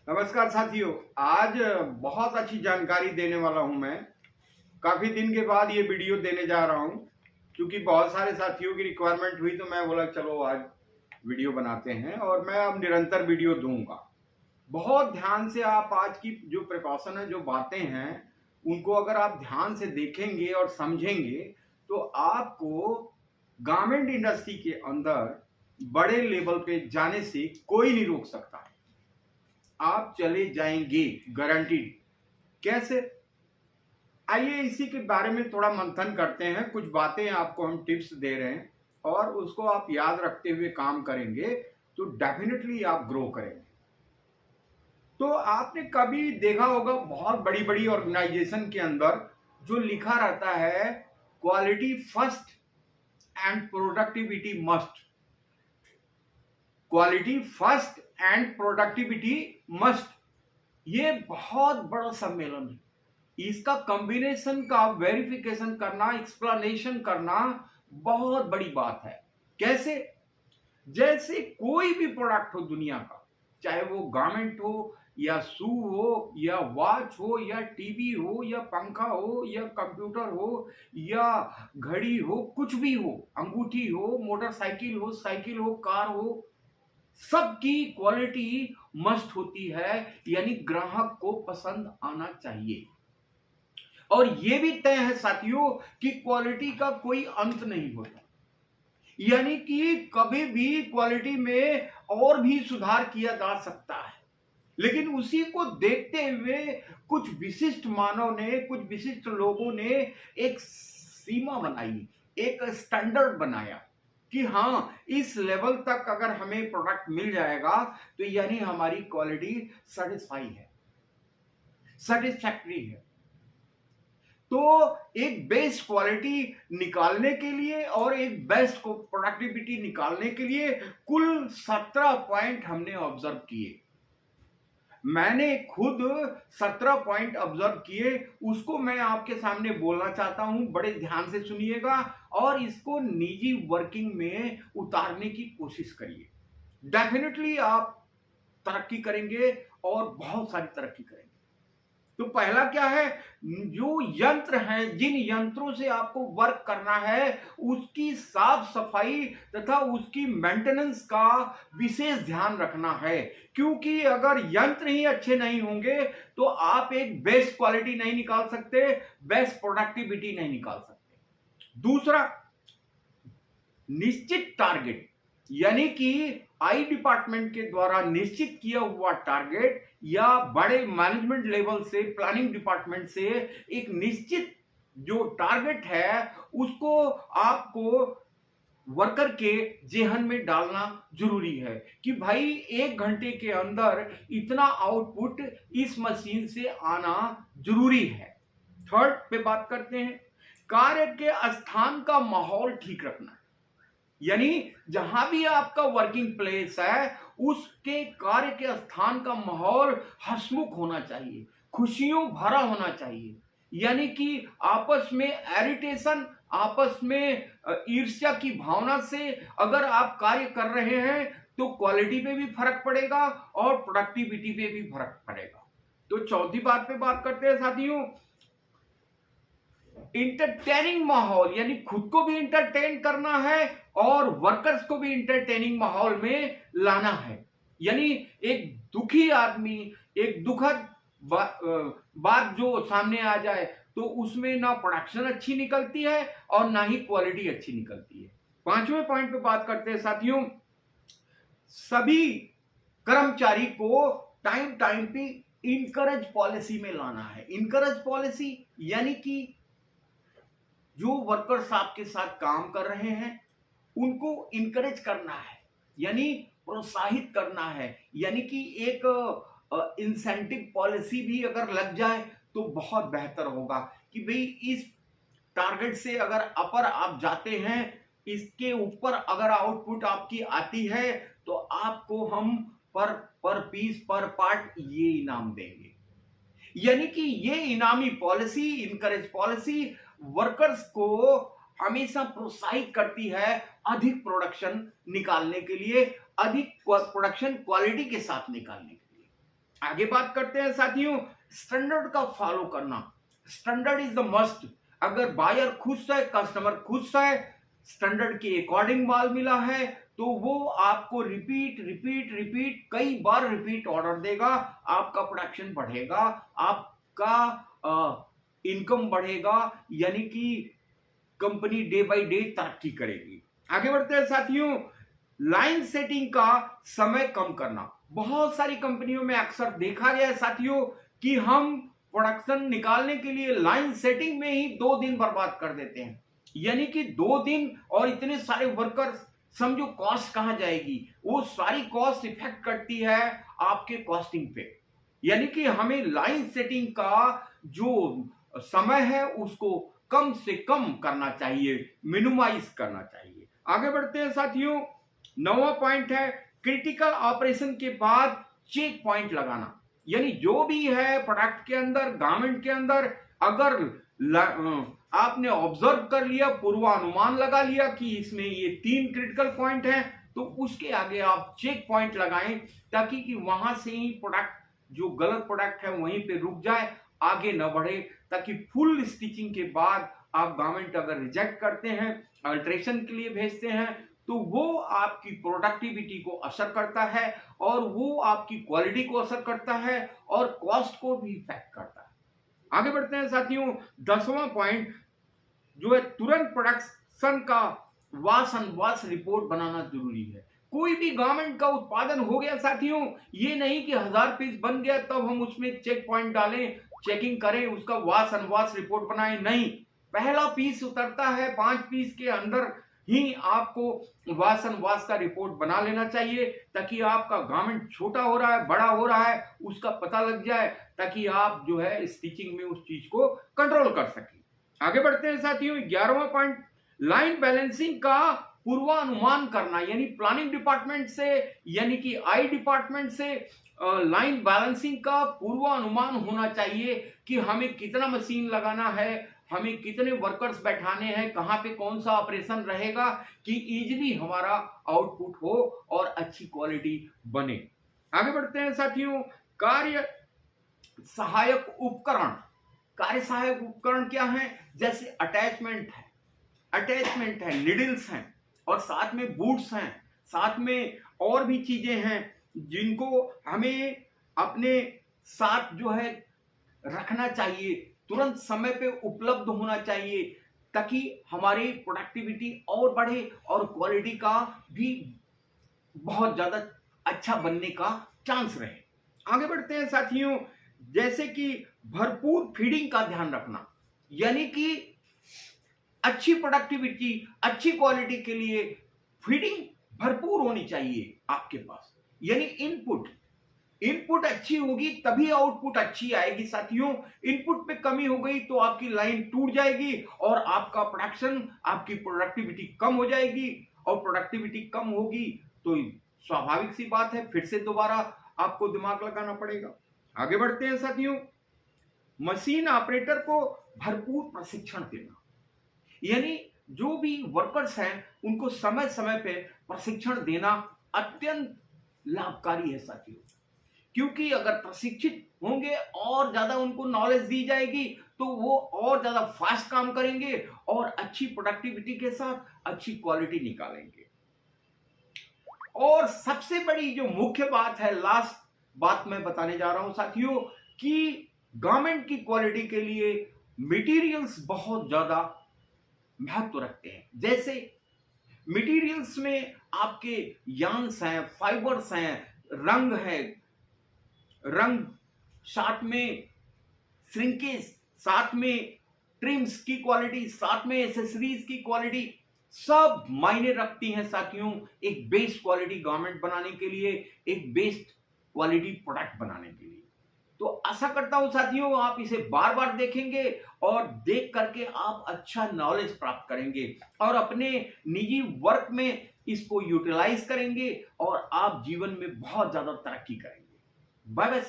नमस्कार साथियों। आज बहुत अच्छी जानकारी देने वाला हूं मैं। काफी दिन के बाद ये वीडियो देने जा रहा हूं क्योंकि बहुत सारे साथियों की रिक्वायरमेंट हुई तो मैं बोला चलो आज वीडियो बनाते हैं और मैं अब निरंतर वीडियो दूंगा। बहुत ध्यान से आप आज की जो प्रिकॉशन है, जो बातें हैं, उनको अगर आप ध्यान से देखेंगे और समझेंगे तो आपको गारमेंट इंडस्ट्री के अंदर बड़े लेवल पे जाने से कोई नहीं रोक सकता। आप चले जाएंगे गारंटीड। कैसे? आइए इसी के बारे में थोड़ा मंथन करते हैं। कुछ बातें आपको हम टिप्स दे रहे हैं और उसको आप याद रखते हुए काम करेंगे तो डेफिनेटली आप ग्रो करेंगे। तो आपने कभी देखा होगा बहुत बड़ी बड़ी ऑर्गेनाइजेशन के अंदर जो लिखा रहता है, quality first and productivity must. Quality first and productivity must, ये बहुत बड़ा सम्मेलन है। इसका कॉम्बिनेशन का वेरिफिकेशन करना, एक्सप्लेनेशन करना बहुत बड़ी बात है। कैसे? जैसे कोई भी प्रोडक्ट हो दुनिया का, चाहे वो गारमेंट हो या शू हो या वॉच हो या टीवी हो या पंखा हो या कंप्यूटर हो या घड़ी हो, कुछ भी हो, अंगूठी हो, मोटरसाइकिल हो, साइकिल हो, कार हो, सबकी क्वालिटी मस्ट होती है। यानी ग्राहक को पसंद आना चाहिए। और यह भी तय है साथियों कि क्वालिटी का कोई अंत नहीं होता। यानी कि कभी भी क्वालिटी में और भी सुधार किया जा सकता है, लेकिन उसी को देखते हुए कुछ विशिष्ट मानव ने, कुछ विशिष्ट लोगों ने एक सीमा बनाई, एक स्टैंडर्ड बनाया कि हाँ, इस लेवल तक अगर हमें प्रोडक्ट मिल जाएगा तो यानी हमारी क्वालिटी सेटिस्फाई है, सेटिस्फैक्टरी है। तो एक बेस्ट क्वालिटी निकालने के लिए और एक बेस्ट को प्रोडक्टिविटी निकालने के लिए कुल 17 पॉइंट हमने ऑब्जर्व किए। मैंने खुद 17 पॉइंट ऑब्जर्व किए, उसको मैं आपके सामने बोलना चाहता हूं। बड़े ध्यान से सुनिएगा और इसको निजी वर्किंग में उतारने की कोशिश करिए। डेफिनेटली आप तरक्की करेंगे और बहुत सारी तरक्की करेंगे। तो पहला क्या है? जो यंत्र हैं, जिन यंत्रों से आपको वर्क करना है, उसकी साफ सफाई तथा उसकी मेंटेनेंस का विशेष ध्यान रखना है। क्योंकि अगर यंत्र ही अच्छे नहीं होंगे तो आप एक बेस्ट क्वालिटी नहीं निकाल सकते, बेस्ट प्रोडक्टिविटी नहीं निकाल सकते। दूसरा, निश्चित टारगेट, यानी कि आई डिपार्टमेंट के द्वारा निश्चित किया हुआ टारगेट या बड़े मैनेजमेंट लेवल से, प्लानिंग डिपार्टमेंट से एक निश्चित जो टारगेट है उसको आपको वर्कर के जेहन में डालना जरूरी है कि भाई 1 घंटे के अंदर इतना आउटपुट इस मशीन से आना जरूरी है। थर्ड पे बात करते हैं, कार्य के स्थान का माहौल ठीक रखना। यानी जहां भी आपका वर्किंग प्लेस है उसके कार्य के स्थान का माहौल हंसमुख होना चाहिए, खुशियों भरा होना चाहिए। यानी कि आपस में एरिटेशन, आपस में ईर्ष्या की भावना से अगर आप कार्य कर रहे हैं तो क्वालिटी पे भी फर्क पड़ेगा और प्रोडक्टिविटी पे भी फर्क पड़ेगा। तो चौथी बात पे बात करते हैं साथियों, इंटरटेनिंग माहौल। यानी खुद को भी इंटरटेन करना है और वर्कर्स को भी इंटरटेनिंग माहौल में लाना है। यानी एक दुखी आदमी, एक दुखद बात जो सामने आ जाए तो उसमें ना प्रोडक्शन अच्छी निकलती है और ना ही क्वालिटी अच्छी निकलती है। पांचवें पॉइंट पे बात करते हैं साथियों, सभी कर्मचारी को टाइम टाइम पे इनकरेज पॉलिसी में लाना है। इनकरेज पॉलिसी यानी कि जो वर्कर्स आपके साथ काम कर रहे हैं उनको इनकरेज करना है, यानी प्रोत्साहित करना है। यानी कि एक इंसेंटिव पॉलिसी भी अगर लग जाए तो बहुत बेहतर होगा कि भाई इस टारगेट से अगर अपर आप जाते हैं, इसके ऊपर अगर आउटपुट आपकी आती है तो आपको हम पर पीस, पर पार्ट ये इनाम देंगे। यानी कि ये इनामी पॉलिसी, इनकरेज पॉलिसी वर्कर्स को हमेशा प्रोत्साहित करती है अधिक प्रोडक्शन निकालने के लिए, अधिक प्रोडक्शन क्वालिटी के साथ निकालने के लिए। आगे बात करते हैं साथियों, स्टैंडर्ड का फॉलो करना। Standard is the must. अगर बायर खुश है, कस्टमर खुश है, स्टैंडर्ड के अकॉर्डिंग माल मिला है, तो वो आपको रिपीट रिपीट रिपीट कई बार रिपीट ऑर्डर देगा, आपका प्रोडक्शन बढ़ेगा, आपका इनकम बढ़ेगा, यानी कि कंपनी डे बाय डे तरक्की करेगी। आगे बढ़ते हैं साथियों, लाइन सेटिंग का समय कम करना। बहुत सारी कंपनियों में अक्सर देखा गया है साथियों कि हम प्रोडक्शन निकालने के लिए लाइन सेटिंग में ही 2 दिन बर्बाद कर देते हैं, यानी कि 2 दिन और इतने सारे वर्कर्स, समझो कॉस्ट कहां जाएगी, वो सारी कॉस्ट इफेक्ट करती है आपके कॉस्टिंग पे। यानी कि हमें लाइन सेटिंग का जो समय है उसको कम से कम करना चाहिए, मिनिमाइज करना चाहिए। आगे बढ़ते हैं साथियों, 9वां पॉइंट है क्रिटिकल ऑपरेशन के बाद चेक पॉइंट लगाना। यानी जो भी है प्रोडक्ट के अंदर, गारमेंट के अंदर, अगर आपने ऑब्जर्व कर लिया, पूर्वानुमान लगा लिया कि इसमें ये 3 क्रिटिकल पॉइंट हैं, तो उसके आगे आप चेक पॉइंट लगाएं, ताकि कि वहां से ही प्रोडक्ट, जो गलत प्रोडक्ट है वहीं पे रुक जाए, आगे न बढ़े, ताकि फुल स्टिचिंग के बाद आप गारमेंट अगर रिजेक्ट करते हैं, अल्ट्रेशन के लिए भेजते हैं, तो वो आपकी प्रोडक्टिविटी को असर करता है और वो आपकी क्वालिटी को असर करता है और कॉस्ट को भी इफेक्ट करता है। आगे बढ़ते हैं साथियों, 10वां पॉइंट जो है तुरंत प्रोडक्शन का वॉश एंड वॉश रिपोर्ट बनाना जरूरी है। कोई भी गारमेंट का उत्पादन हो गया साथियों, ये नहीं कि 1000 पीस बन गया तब हम उसमें चेक पॉइंट डालें, चेकिंग करें, उसका वॉश एंड वॉश रिपोर्ट बनाएं। नहीं, पहला पीस उतरता है 5 पीस के अंदर ही आपको वॉश एंड वॉश का रिपोर्ट बना लेना चाहिए, ताकि आपका गारमेंट छोटा हो रहा है, बड़ा हो रहा है, उसका पता लग जाए, ताकि आप जो है स्टिचिंग में उस चीज को कंट्रोल कर सकें। आगे बढ़ते हैं साथियों, 11वां पॉइंट लाइन बैलेंसिंग का पूर्वानुमान करना। यानी प्लानिंग डिपार्टमेंट से, यानी कि आई डिपार्टमेंट से लाइन बैलेंसिंग का पूर्वानुमान होना चाहिए कि हमें कितना मशीन लगाना है, हमें कितने वर्कर्स बैठाने हैं, कहां पे कौन सा ऑपरेशन रहेगा, कि इजीली हमारा आउटपुट हो और अच्छी क्वालिटी बने। आगे बढ़ते हैं साथियों, कार्य सहायक उपकरण। कार्य सहायक उपकरण क्या है? जैसे अटैचमेंट है, निडल्स हैं, और साथ में बूट्स हैं, साथ में और भी चीजें हैं जिनको हमें अपने साथ जो है रखना चाहिए, तुरंत समय पे उपलब्ध होना चाहिए, ताकि हमारी प्रोडक्टिविटी और बढ़े और क्वालिटी का भी बहुत ज्यादा अच्छा बनने का चांस रहे। आगे बढ़ते हैं साथियों, जैसे कि भरपूर फीडिंग का ध्यान रखना। यानी कि अच्छी प्रोडक्टिविटी, अच्छी क्वालिटी के लिए फीडिंग भरपूर होनी चाहिए आपके पास। यानी इनपुट अच्छी होगी तभी आउटपुट अच्छी आएगी साथियों। इनपुट पे कमी हो गई तो आपकी लाइन टूट जाएगी और आपका प्रोडक्शन, आपकी प्रोडक्टिविटी कम हो जाएगी, और प्रोडक्टिविटी कम होगी तो स्वाभाविक सी बात है, फिर से दोबारा आपको दिमाग लगाना पड़ेगा। आगे बढ़ते हैं साथियों, मशीन ऑपरेटर को भरपूर प्रशिक्षण देना। यानी जो भी वर्कर्स हैं उनको समय समय पे प्रशिक्षण देना अत्यंत लाभकारी है साथियों, क्योंकि अगर प्रशिक्षित होंगे और ज्यादा उनको नॉलेज दी जाएगी तो वो और ज्यादा फास्ट काम करेंगे और अच्छी प्रोडक्टिविटी के साथ अच्छी क्वालिटी निकालेंगे। और सबसे बड़ी जो मुख्य बात है, लास्ट बात मैं बताने जा रहा हूं साथियों, कि गारमेंट की क्वालिटी के लिए मटेरियल्स बहुत ज्यादा महत्व रखते हैं। जैसे मटेरियल्स में आपके यार्न्स हैं, फाइबर्स हैं, रंग है, साथ में श्रिंकेज, साथ में ट्रिम्स की क्वालिटी, साथ में एसेसरीज की क्वालिटी, सब मायने रखती हैं साथियों एक बेस्ट क्वालिटी गारमेंट बनाने के लिए, एक बेस्ट क्वालिटी प्रोडक्ट बनाने के लिए। तो आशा करता हूं साथियों आप इसे बार बार देखेंगे और देख करके आप अच्छा नॉलेज प्राप्त करेंगे और अपने निजी वर्क में इसको यूटिलाइज करेंगे और आप जीवन में बहुत ज्यादा तरक्की करेंगे। Bye bye.